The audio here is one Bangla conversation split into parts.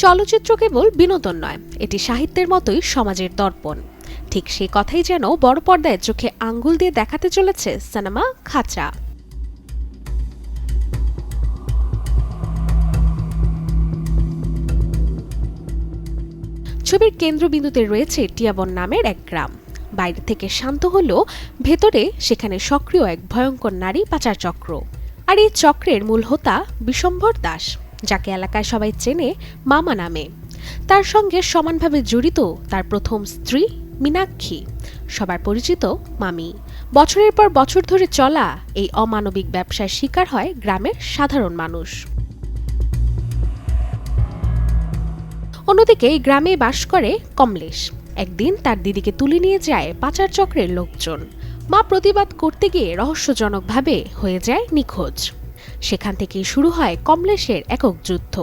চলচ্চিত্র কেবল বিনোদন নয়, এটি সাহিত্যের মতোই সমাজের দর্পণ। ঠিক সেই কথাই যেন বড় পর্দায় চোখে আঙ্গুল দিয়ে দেখাতে চলেছে সিনেমা খাঁচা। ছবির কেন্দ্রবিন্দুতে রয়েছে টিয়াবন নামের এক গ্রাম। বাইরে থেকে শান্ত হলেও ভেতরে সেখানে সক্রিয় এক ভয়ঙ্কর নারী পাচার চক্র। আর এই চক্রের মূল হোতা বিশম্ভর দাস, যাকে এলাকায় সবাই চেনে মামা নামে। তার সঙ্গে সমানভাবে জড়িত তার প্রথম স্ত্রী মীনাক্ষী, সবার পরিচিত মামি। বছরের পর বছর ধরে চলা এই অমানবিক ব্যবসার শিকার হয় গ্রামের সাধারণ মানুষ। অন্যদিকে এই গ্রামে বাস করে কমলেশ। একদিন তার দিদিকে তুলে নিয়ে যায় পাচার চক্রের লোকজন। মা প্রতিবাদ করতে গিয়ে রহস্যজনকভাবে হয়ে যায় নিখোঁজ। সেখান থেকেই শুরু হয় কমলেশের একক যুদ্ধ,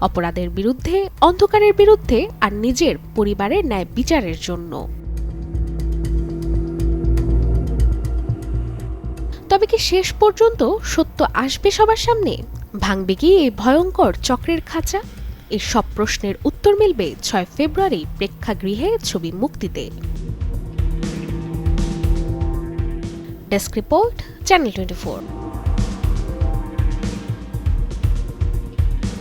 অপরাধের বিরুদ্ধে, অন্ধকারের বিরুদ্ধে, আর নিজের পরিবারের ন্যায় বিচারের জন্য। তবে কি শেষ পর্যন্ত সত্য আসবে সবার সামনে? ভাঙবে কি এই ভয়ঙ্কর চক্রের খাঁচা? এই সব প্রশ্নের উত্তর মিলবে 6 ফেব্রুয়ারি প্রেক্ষাগৃহে ছবি মুক্তিতে। Desk report, channel 24।